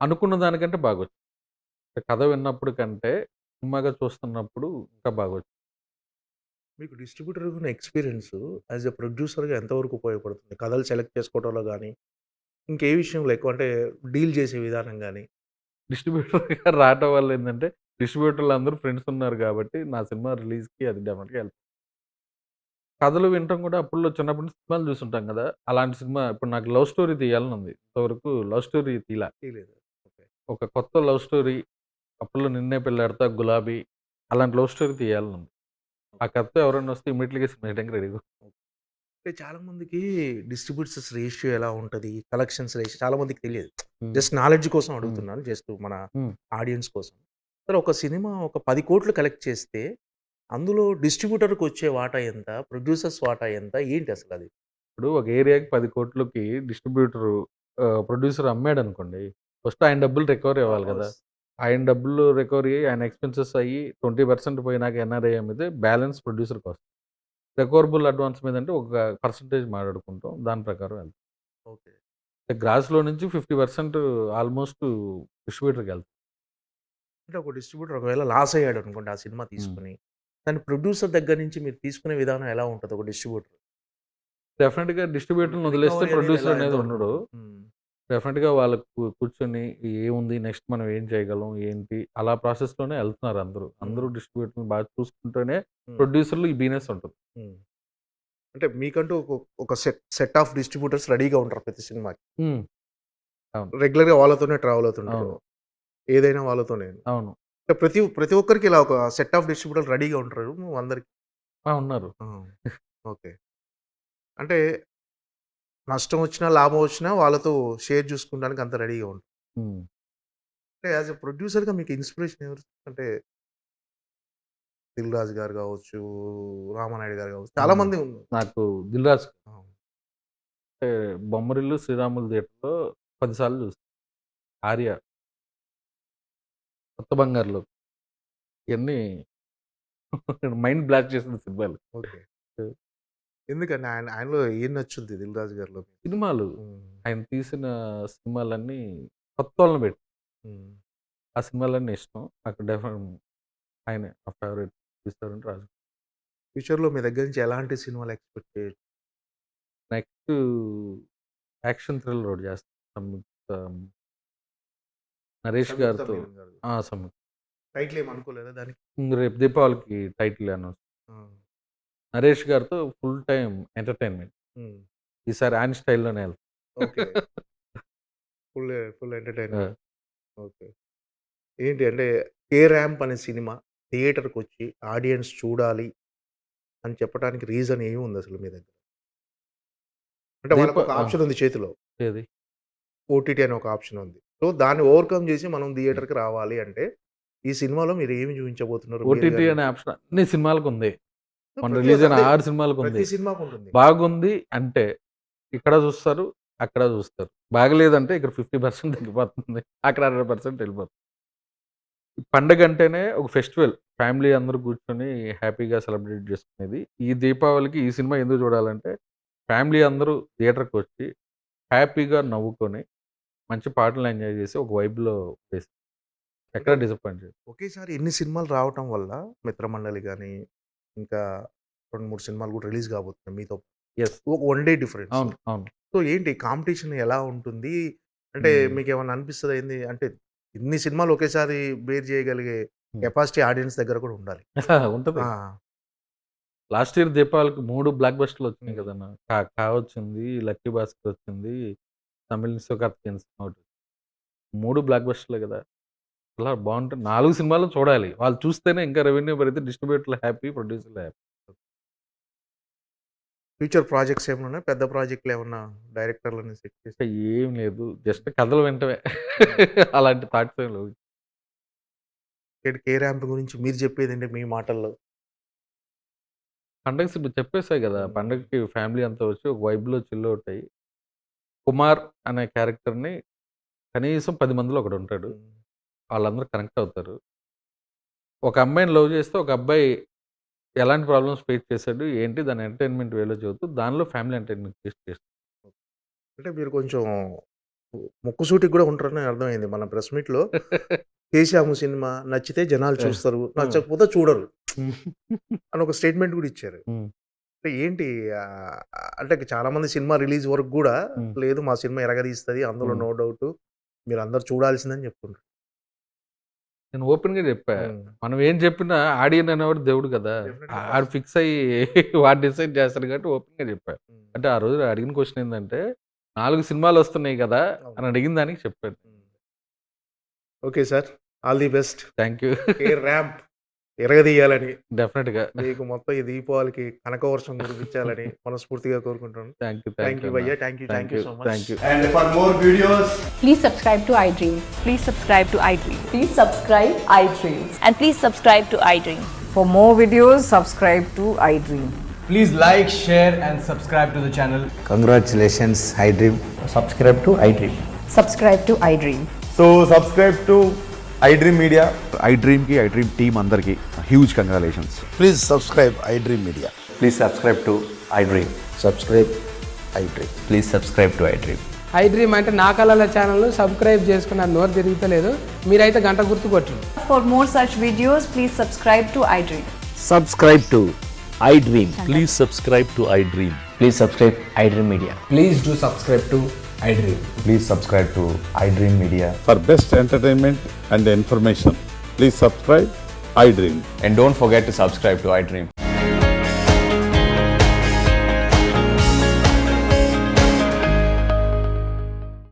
అనుకున్న దానికంటే బాగొచ్చింది. కథ విన్నప్పుడు కంటే సినిమాగా చూస్తున్నప్పుడు ఇంకా బాగొచ్చింది. మీకు డిస్ట్రిబ్యూటర్‌గా ఉన్న ఎక్స్‌పీరియన్సు యాస్ ఎ ప్రొడ్యూసర్‌గా ఎంతవరకు ఉపయోగపడుతుంది? కథలు సెలెక్ట్ చేసుకోవడంలో గాని, ఇంకే విషయంలో ఎక్కువ అంటే డీల్ చేసే విధానం గాని? డిస్ట్రిబ్యూటర్‌గా రావటం వల్ల ఏందంటే, డిస్ట్రిబ్యూటర్‌లు అందరూ ఫ్రెండ్స్ ఉన్నారు కాబట్టి నా సినిమా రిలీజ్‌కి అది డెఫినిట్‌గా హెల్ప్. కథలు వినటం కూడా అప్పట్లో చిన్నప్పటి నుంచి సినిమాలు చూసుంటాం గదా! అలాంటి సినిమా ఇప్పుడు నాకు లవ్ స్టోరీ తీయాలని ఉంది. ఇంతవరకు లవ్ స్టోరీ తీయలా. తెలీదు. ఓకే. ఒక కొత్త లవ్ స్టోరీ అప్పట్లో 'నిన్నే పెళ్లాడతా', 'గులాబీ' అలాంటి లవ్ స్టోరీ తీయాలని ఉంది. ఆ కథతో ఎవరైనా వస్తే ఇమ్మీడియేట్‌గా సినిమా చేయడానికి రెడీగా అంటే చాలామందికి డిస్ట్రిబ్యూటర్స్ రేషియో ఎలా ఉంటది? కలెక్షన్స్ రేషియో చాలా మందికి తెలియదు. హ్మ్. జస్ట్ నాలెడ్జ్ కోసం హ్మ్. అడుగుతున్నాను. జస్ట్ మన హ్మ్. ఆడియన్స్ కోసం. సరే ఒక సినిమా ఒక 10,00,00,000 కలెక్ట్ చేస్తే, అందులో డిస్ట్రిబ్యూటర్‌కొచ్చే వాటా ఎంత? ప్రొడ్యూసర్స్ వాటా ఎంత? ఏంటి అసలది? ఇప్పుడు ఒక ఏరియాకి 10,00,00,000కి డిస్ట్రిబ్యూటరు ప్రొడ్యూసర్ అమ్మాడనుకోండి. ఫస్ట్ ఆయన డబ్బులు రికవరీ అవ్వాలి గదా! ఆస్ ఆయన డబ్బులు రికవరీ అయ్యి, ఆయన ఎక్స్‌పెన్సెస్ అయ్యి 20% పోయినాక ఎన్ఆర్ఐ అమ్మితే బ్యాలెన్స్ ప్రొడ్యూసర్‌కొస్తది. రికవరబుల్ అడ్వాన్స్ మీదంటే ఒక పర్సెంటేజ్ మాట్లాడుకుంటాం. దాని ప్రకారం వెళ్తాం. ఓకే. గ్రాస్‌లో నుంచి 50% ఆల్‌మోస్ట్ డిస్ట్రిబ్యూటర్‌కెళ్తది. అంటే ఒక డిస్ట్రిబ్యూటర్ ఒకవేళ లాస్ అయ్యాడనుకోండి ఆ సినిమా హ్మ్. తీసుకొని, దాన్ని ప్రొడ్యూసర్ దగ్గర నుంచి మీరు తీసుకునే విధానం ఎలా ఉంటది ఒక డిస్ట్రిబ్యూటర్? డెఫినిట్‌గా డిస్ట్రిబ్యూటర్‌ని వదిలేస్తే రికవరీ అనేది ఎలా ప్రొడ్యూసర్ అనేది ఎంతవరకు ఉండడు. ఉంటుంది? హ్మ్. డెఫినిట్‌గా వాళ్ళకి కూర్చొని ఏముంది నెక్స్ట్ మనం ఏం చేయగలం? ఏంటి? అలా ప్రాసెస్‌లోనే ఎళ్తున్నారు అందరూ. హ్మ్. అందరూ డిస్ట్రిబ్యూటర్‌ని బాగా చూసుకుంటేనే హ్మ్. ప్రొడ్యూసర్‌లు ఈ బిజినెస్ ఉంటది. హ్మ్. అంటే మీకంటూ ఒక సెట్ ఆఫ్ డిస్ట్రిబ్యూటర్స్ రెడీగా ఉంటారు ప్రతి సినిమాకి. హ్మ్. అవును. రెగ్యులర్‌గా వాళ్ళతోనే ట్రావెల్ అవుతుంటారు. అవును. ఏదైనా వాళ్ళతోనే. అవును. అంటే ప్రతి ప్రతి ఒక్కరికి ఇలా ఒక సెట్ ఆఫ్ డిస్ట్రిబ్యూటర్లు రెడీగా ఉంటారు అందరికి. ఉన్నారు. ఆ! ఓకే. అంటే నష్టం వచ్చినా, లాభం వచ్చినా వాళ్ళతో షేర్ జూసుకోవడానికి అంత రెడీగా ఉంటారు. హ్మ్. అంటే యాస్ ఎ ప్రొడ్యూసర్‌గా మీకు ఇన్‌స్పిరేషన్ ఎవరు? అంటే 'దిల్ రాజు' గారు గావచ్చు, 'రామానాయుడు' గారు గావచ్చు హ్మ్. చాలామంది ఉన్నారు. నాకు 'దిల్ రాజు' ఆ! అంటే 'బొమ్మరిల్లు', 'శ్రీరాములు' థియేటర్‌లో 10 సార్లు చూసా. 'ఆర్య', 'కొత్త బంగారు లోకం' ఇయన్నీ మైండ్ బ్లాస్ట్ చేసిన సినిమాలు. ఓకే. ఎందుకండి ఆయనలో ఏం నచ్చుద్ది 'దిల్ రాజు' గారిలో? సినిమాలు హ్మ్. ఆయన తీసిన సినిమాలన్నీ కొత్తోళ్ళని పెట్టి హ్మ్. ఆ సినిమాలన్నీ ఇష్టం. నాకు ఆయనే నా ఫేవరెట్ తీశారంటే 'రాజు'. ఫ్యూచర్‌లో మీ దగ్గర నుంచి ఎలాంటి సినిమాలు ఎక్స్‌పెక్ట్ చేయొచ్చు? నెక్స్ట్ యాక్షన్ థ్రిల్లర్ ఒకటి చేస్తా. సంయుక్త 'నరేష్' 'సంయుక్త గారితో. మీనన్' గారిది. ఆ! సంయుక్త. టైటిల్ ఏమి అనుకోలేదా దానికి? రేపు దీపావళికి టైటిల్ అనౌన్స్. ఆ! 'నరేష్' గారితో ఫుల్ టైమ్ ఎంటర్‌టైన్‌మెంట్. హ్మ్. ఈసారి ఆయన స్టైల్‌లోనే ఎళ్తా. ఓకే. ఫుల్ ఆ! ఎంటర్‌టైన్‌మెంట్. ఓకే. ఏంటి అంటే 'కే ర్యాంప్' అనే సినిమా థియేటర్‌కొచ్చి ఆడియన్స్ చూడాలి అని చెప్పడానికి రీజన్ ఏముందసలు మీ దగ్గర? అంటే వాళ్ళకొక ఆ! ఆప్షన్ ఉంది చేతిలో. ఏది? ఓటీటీ అనే ఒక ఆప్షన్ ఉంది. సో, దాన్ని ఓవర్‌కమ్ చేసి మనం థియేటర్‌కి రావాలి అంటే, ఈ సినిమాలో మీరు ఏమి చూపించబోతున్నారు? మీరు ఓటీటీ గాని అనే ఆప్షన్ అన్ని సినిమాలకుంది. మొన్న ప్రతి రిలీజ్ అయిన అదే 6 సినిమాలకుంది. ప్రతి సినిమాకుంటుంది. బాగుంది అంటే ఇక్కడ చూస్తారు, అక్కడ చూస్తారు. బాగలేదంటే ఇక్కడ 50% తగ్గిపోతుంది. అక్కడ 100% ఎళ్ళిపోతుంది. పండగంటేనే ఒక ఫెస్టివల్. ఫ్యామిలీ అందరూ కూర్చొని హ్యాపీగా సెలబ్రేట్ చేసుకునేది. ఈ దీపావళికి ఈ సినిమా ఎందుకు చూడాలంటే, ఫ్యామిలీ అందరూ థియేటర్‌కొచ్చి హ్యాపీగా నవ్వుకొని, మంచి పాటలు ఎంజాయ్ చేసి ఒక వైబ్‌లో చేసి అంటే ఎక్కడ డిసప్పాయింట్ చేయదు. ఒకేసారి ఇన్ని సినిమాలు రావటం వల్ల 'మిత్రమండలి' గాని, ఇంకా 2, 3 సినిమాలు కూడా రిలీజ్ కాబోతున్నాయి మీతో. యెస్. ఒక వన్ డే డిఫరెన్స్. అవును. అవును. సో, ఏంటి కాంపిటీషన్ ఎలా ఉంటుంది? అంటే హ్మ్. మీకేమన్నా అనిపిస్తదా ఏంది? అంటే ఇన్ని సినిమాలు ఒకేసారి బేర్ చేయగలిగే హ్మ్. కెపాసిటీ ఆడియన్స్ దగ్గర కూడా ఉండాలి. ఉంటది. ఆ! లాస్ట్ ఇయర్ దీపావళికి 3 బ్లాక్ బస్టర్‌లు వచ్చినాయి హ్మ్. కదన్నా! 'వచ్చింది, 'లక్కీ భాస్కర్' వచ్చింది, తమిళ్ 'శివకార్తికేయన్' సినిమా ఒకటి. 3 బ్లాక్ బస్టర్‌లే కదా! అలా బావుంటాయి. 4 సినిమాలు చూడాలి. వాళ్ళు చూస్తేనే ఇంకా రెవెన్యూ పెరిగితే డిస్ట్రిబ్యూటర్‌లు హ్యాపీ, ప్రొడ్యూసర్‌లు హ్యాపీ. ఫ్యూచర్ ప్రాజెక్ట్స్ ఏమైనా ఉన్నాయా? పెద్ద ప్రాజెక్ట్‌లు ఏమన్నా డైరెక్టర్‌లని సెట్ చేసి ఇంకా ఏం లేదు. జస్ట్ కథలు వినటమే. అలాంటి థాట్స్ ఏం లేవు. కే ర్యాంప్ గురించి మీరు చెప్పేదేంటి మీ మాటల్లో? పండగ ఇప్పుడు చెప్పేసా కదా! హ్మ్. పండగకి ఫ్యామిలీ అంతా వచ్చి ఒక వైబ్‌లో చిల్ ఔట్ అయ్యి, కుమార్ అనే క్యారెక్టర్‌ని కనీసం 10 మందిలో ఒకడుంటాడు. హ్మ్. వాళ్ళందరూ కనెక్ట్ అవుతారు. ఒక అమ్మాయిని లవ్ చేస్తే ఒక అబ్బాయి ఎలాంటి ప్రాబ్లమ్స్ ఫేస్ చేశాడు, ఏంటి దాన్ని ఎంటర్‌టైన్‌మెంట్ వేలో చెబుతూ దానిలో ఫ్యామిలీ ఎంటర్‌టైన్‌మెంట్ చేస్తాడు. అంటే మీరు కొంచెం ముక్కుసూటిగా కూడా ఉంటారని అర్థమైంది. మన ప్రెస్ మీట్‌లో 'కేశాము' సినిమా నచ్చితే జనాలు ఆ! చూస్తారు, ఆ! నచ్చకపోతే చూడరు అని ఒక స్టేట్మెంట్ కూడా ఇచ్చారు. హ్మ్. అంటే ఏంటి అంటే చాలామంది సినిమా రిలీజ్ వరకు గూడా హ్మ్. లేదు మా సినిమా ఎరగదీస్తది. అందులో హ్మ్. No doubt. మీరందరూ చూడాల్సిందని చెప్తుండ్రు. నేను ఓపెన్‌గా చెప్పా. హ్మ్. మనం ఏం చెప్పినా ఆడియన్ అనేవాడు దేవుడు కదా! డెఫినెట్‌గా ఆడు ఫస్ట్ ఫిక్స్ అయ్యి వాడు డిసైడ్ చేస్తాడు కాబట్టి ఓపెన్‌గా చెప్పా. హ్మ్. అంటే ఆ రోజు అడిగిన క్వెషన్ ఏందంటే 4 సినిమాలు వస్తున్నాయి కదా! అవును. అని అడిగిన దానికి చెప్పాను. Hmm. Okay sir. All the best. Thank you. K ramp ఎరగదీయాలని, డెఫినిట్‌గా. మీకు మొత్తం ఈ దీపావళికి కనకవర్షం కురిపించాలని మనస్ఫూర్తిగా కోరుకుంటున్నాను. Thank you. థాంక్ యూ అన్న. భయ్యా. Thank thank you you. So much. Thank you. And for more videos, Please subscribe to iDream. Please subscribe to iDream. Please subscribe iDreams. And please subscribe to iDream. For more videos, subscribe to iDream. please like, share, and subscribe to the channel. Congratulations, iDream. Subscribe to iDream. Subscribe to iDream. So, subscribe to iDream Media. iDream team అందరికి huge congratulations. Please subscribe iDream Media. Please subscribe to iDream. Subscribe iDream. Please subscribe to iDream. iDream అంటే నా కళల ఛానల్ సబ్స్క్రైబ్ చేసుకున్న నోరు తిరుగుతలేదు, మీరైతే గంట గుర్తు కొట్టండి. For more such videos, please subscribe to iDream. Subscribe to iDream. Please subscribe to iDream. Please subscribe iDream Media. Please do subscribe to iDream. Please subscribe to iDream Media. For best entertainment and information, please subscribe iDream. And don't forget to subscribe to iDream.